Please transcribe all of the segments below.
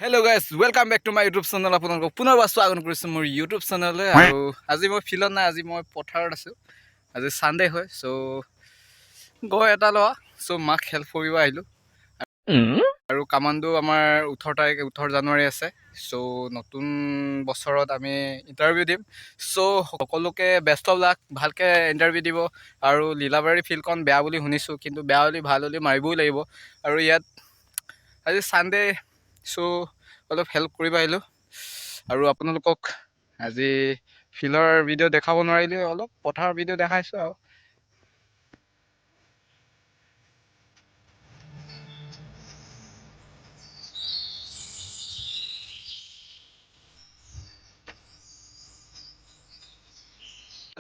Hello guys, welcome back to my YouTube channel. আপোনালোকক পুনৰবাৰ স্বাগতম কৰিছোঁ মোৰ YouTube চেনেললৈ। আৰু আজি মই ফিল্ডত নাই, আজি মই পথাৰত আছোঁ। আজি সানডে হয়, সো গৈ এটা লোৱা, সো মাক হেল্প কৰিব আহিলোঁ। আৰু কামাণ্ডো আমাৰ 18 জানুৱাৰী আছে, সো নতুন বছৰত আমি ইণ্টাৰভিউ দিম। সো সকলোকে বেষ্ট অফ লাক, ভালকৈ ইণ্টাৰভিউ দিব। আৰু লীলাবাৰী ফিল্ডখন বেয়া বুলি শুনিছোঁ, কিন্তু বেয়া হ'লে ভাল হ'লে মাৰিবই লাগিব। আৰু ইয়াত আজি সানডে, সো অলপ হেল্প কৰিব আহিলোঁ। আৰু আপোনালোকক আজি ফিল্ডৰ ভিডিঅ' দেখাব নোৱাৰিলে অলপ পথাৰৰ ভিডিঅ' দেখাইছোঁ আৰু।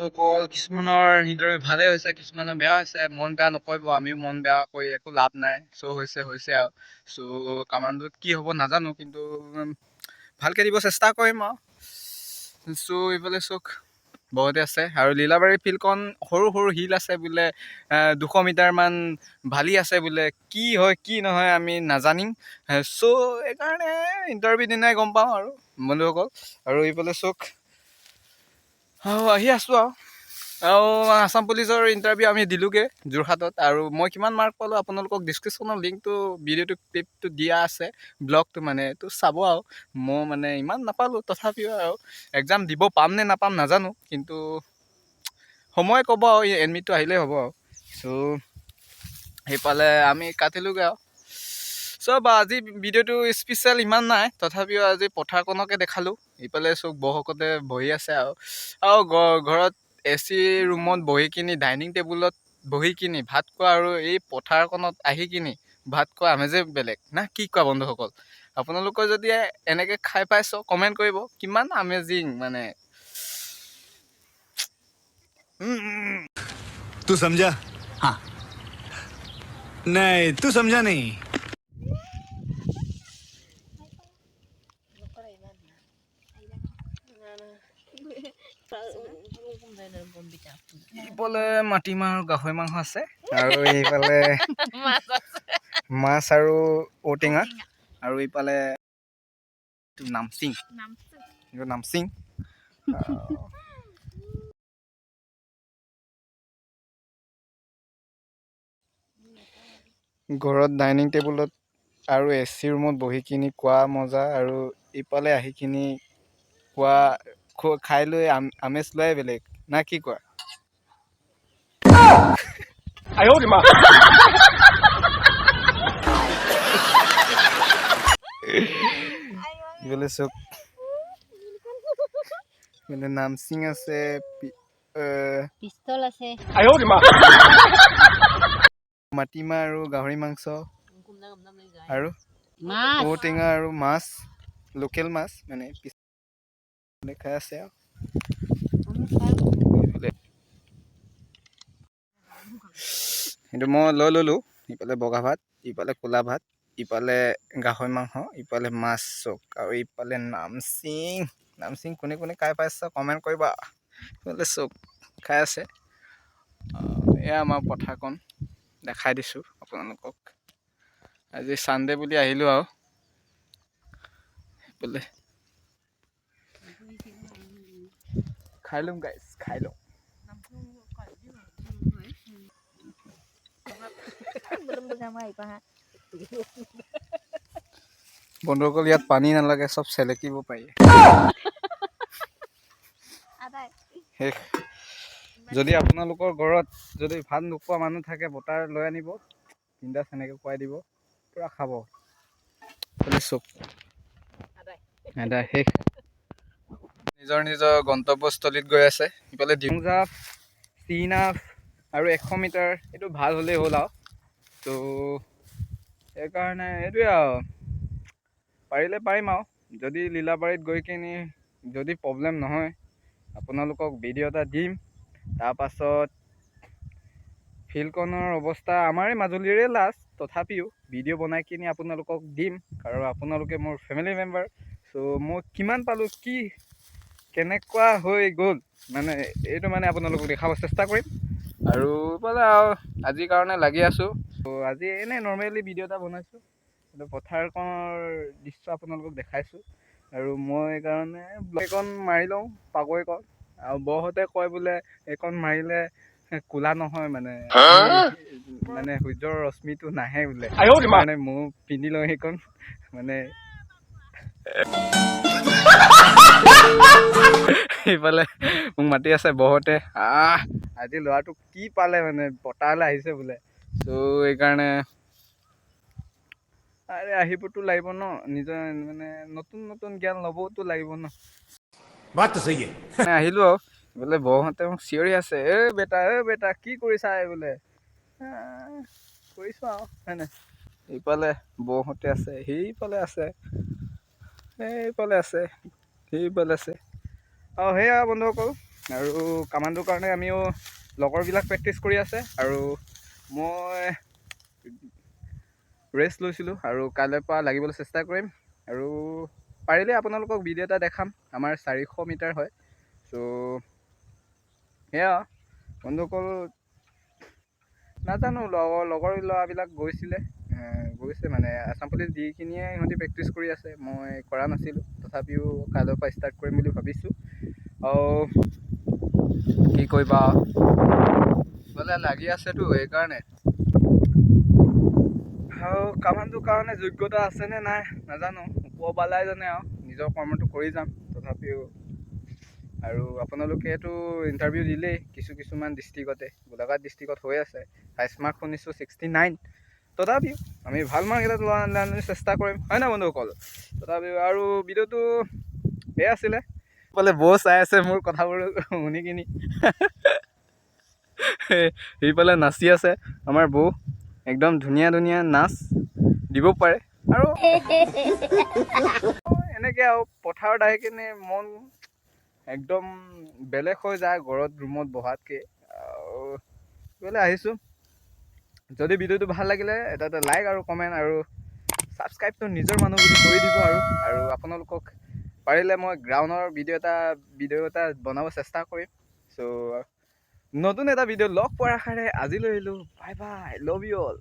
অকল কিছুমানৰ ইণ্টাৰভিউ ভালে হৈছে, কিছুমানৰ বেয়া হৈছে। মন বেয়া নকৰিব, আমিও মন বেয়া কৰি একো লাভ নাই। চ' হৈছে আৰু। চ' কামাণ্ডোত কি হ'ব নাজানো, কিন্তু ভালকৈ দিব চেষ্টা কৰিম আৰু। চ' এইফালে চক বহুতে আছে। আৰু লীলাবাৰী ফিল্ডখন সৰু সৰু শিল আছে বোলে, 200 মিটাৰমান ভালি আছে বোলে। কি হয় কি নহয় আমি নাজানিম। চ' সেইকাৰণে ইণ্টাৰভিউ দিনাই গম পাওঁ আৰু বন্ধুসকল। আৰু এইফালে চক আহি আছোঁ আৰু আছাম পুলিচৰ ইণ্টাৰভিউ আমি দিলোঁগৈ যোৰহাটত। আৰু মই কিমান মাৰ্ক পালোঁ আপোনালোকক ডিছক্ৰিপশ্যনৰ লিংকটো ভিডিঅ'টো ক্লিপটো দিয়া আছে, ব্লগটো মানে এইটো চাব আৰু। মই মানে ইমান নাপালোঁ, তথাপিও আৰু এক্সাম দিব পাম নে নাপাম নাজানো, কিন্তু সময় ক'ব আৰু এডমিটটো আহিলেই হ'ব আৰু। চ' সেইফালে আমি কাটিলোগৈ আৰু। চব আজি ভিডিঅ'টো স্পেচিয়েল ইমান নাই, তথাপিও আজি পথাৰখনকে দেখালোঁ। ইফালে চব বহকতে বহি আছে আৰু ঘৰত AC ৰুমত বহি কিনি, ডাইনিং টেবুলত বহি কিনি ভাত খোৱা আৰু এই পথাৰখনত আহি কিনি ভাত খোৱা আমেজে বেলেগ না, কি কোৱা বন্ধুসকল? আপোনালোকৰ যদি এনেকৈ খাই পাইছ কমেণ্ট কৰিব, কিমান আমেজিং মানে। तू समझा? हाँ। नहीं, तू समझा नहीं। ইফালে মাটিমাহ আৰু গাহৰি মাংস আছে, আৰু এইফালে মাছ আৰু ঔটেঙা, আৰু এইফালে নামচিং। ঘৰত ডাইনিং টেবুলত আৰু AC ৰুমত বহি কিনি খোৱা মজা, আৰু ইফালে আহি কিনি খাই লৈ আমেজ লোৱাই বেলেগ না, কি কোৱা? ইফালে চব মানে নামচিং আছে, পিস্তল আছে, মাটিমাহ আৰু গাহৰি মাংস, আৰু মাছ, ঔটেঙা আৰু মাছ, লোকেল মাছ মানে খাই আছে আৰু। কিন্তু মই লৈ ল'লোঁ ইফালে বগা ভাত, ইফালে ক'লা ভাত, ইফালে গাহৰি মাংস, ইফালে মাছ চক, আৰু ইফালে নামচিং কোনে কোনে খাই পাইছে কমেণ্ট কৰিবা। ইফালে চক খাই আছে। এয়া আমাৰ পথাৰখন দেখাই দিছোঁ আপোনালোকক। আজি ছানডে বুলি আহিলোঁ আৰু। সেইফালে খাই ল'ম গাইজ, খাই ল'ম। বন্ধুসকল, ইয়াত পানী নালাগে, চব চেলেকিব পাৰি। শেষ। যদি আপোনালোকৰ ঘৰত যদি ভাত নোখোৱা মানুহ থাকে, বটাৰ লৈ আনিব, বিন্দাছ এনেকৈ খুৱাই দিব, পূৰা খাব। চব শেষ। নিজৰ নিজৰ গন্তব্যস্থলীত গৈ আছে। ইফালে ডিংজাপ, চিনাফ আৰু 100 মিটাৰ, এইটো ভাল হ'লেই হ'ল আৰু। ত' সেইকাৰণে এইটোৱে আৰু, পাৰিলে পাৰিম আৰু। যদি লীলাবাৰীত গৈ কিনি যদি প্ৰব্লেম নহয়, আপোনালোকক ভিডিঅ' এটা দিম। তাৰপাছত ফিল্ডখনৰ অৱস্থা আমাৰে মাজুলীৰে লাষ্ট, তথাপিও ভিডিঅ' বনাই কিনি আপোনালোকক দিম, কাৰণ আপোনালোকে মোৰ ফেমিলি মেম্বাৰ। চ' মই কিমান পালোঁ, কি কেনেকুৱা হৈ গ'ল মানে, এইটো মানে আপোনালোকক দেখাব চেষ্টা কৰিম। আৰু বোলে আৰু আজিৰ কাৰণে লাগি আছোঁ। ত' আজি এনেই নৰ্মেলি ভিডিঅ' এটা বনাইছোঁ, কিন্তু পথাৰখনৰ দৃশ্য আপোনালোকক দেখাইছোঁ আৰু মই সেইকাৰণে এইকণ মাৰি লওঁ পাগৈকণ আৰু বৰহঁতে কয় বোলে এইকণ মাৰিলে ক'লা নহয় মানে মানে সূৰ্যৰ ৰশ্মিটো নাহে বোলে সেইকাৰণে ময়ো পিন্ধি লওঁ সেইকণ মানে সেইফালে মোক মাতি আছে বৰহঁতে আজি ল'ৰাটো কি পালে মানে পতালে আহিছে বোলে ত' সেইকাৰণে আৰে আহিবতো লাগিব ন নিজৰ মানে নতুন নতুন জ্ঞান ল'বতো লাগিব ন बात तो सही है আহিলোঁ আৰু বোলে বৌহঁতে মোক চিঞৰি আছে এ বেটা কি কৰিছা এই বোলে কৰিছোঁ আৰু হয়নে এইফালে বৌহঁতে আছে সেইফালে আছে সেইফালে আছে সেইফালে আছে আৰু সেয়া বন্ধুসকল আৰু কামাণ্ডোৰ কাৰণে আমিও লগৰবিলাক প্ৰেক্টিচ কৰি আছে আৰু মই ৰেষ্ট লৈছিলোঁ আৰু কাইলৈৰ পৰা লাগিবলৈ চেষ্টা কৰিম আৰু পাৰিলে আপোনালোকক ভিডিঅ' এটা দেখাম আমাৰ 400 মিটাৰ হয় চ' সেয়া বন্ধুসকল নাজানো লগৰ ল'ৰাবিলাক গৈছে মানে আছাম পুলিচ দি কিনিয়ে সিহঁতি প্ৰেক্টিচ কৰি আছে মই কৰা নাছিলোঁ তথাপিও কাইলৈৰ পৰা ষ্টাৰ্ট কৰিম বুলি ভাবিছোঁ আৰু কি কৰিবা বোলে লাগি আছেতো সেইকাৰণে আৰু কামাণ্ডোৰ কাৰণে যোগ্যতা আছেনে নাই নাজানো ওপৰবালাই জানে আৰু নিজৰ কৰ্মটো কৰি যাম তথাপিও আৰু আপোনালোকেতো ইণ্টাৰভিউ দিলেই কিছুমান ডিষ্ট্ৰিক্টতে গোলাঘাট ডিষ্ট্ৰিক্টত হৈ আছে হাইষ্ট মাৰ্ক শুনিছোঁ 69 তথাপিও আমি ভাল মাৰ্ক এটা লোৱাৰ চেষ্টা কৰিম হয় নাই বন্ধুসকল তথাপিও আৰু ভিডিঅ'টো এয়া আছিলে বোলে বৌ চাই আছে মোৰ কথাবোৰ শুনি কিনি সেইফালে নাচি আছে আমাৰ বৌ একদম ধুনীয়া নাচ দিব পাৰে আৰু এনেকৈ আৰু পথাৰত আহি কিনে মন একদম বেলেগ হৈ যায় ঘৰত ৰুমত বহাতকৈ বোলে আহিছোঁ যদি ভিডিঅ'টো ভাল লাগিলে এটা লাইক আৰু কমেণ্ট আৰু ছাবস্ক্ৰাইবটো নিজৰ মানুহ বুলি কৰি দিব আৰু আপোনালোকক পাৰিলে মই গ্ৰাউণ্ডৰ ভিডিঅ' এটা বনাব চেষ্টা কৰিম চ' নতুন এটা ভিডিঅ' লগ পোৱাৰ আশাৰে আজিলৈ আহিলোঁ bye bye love you all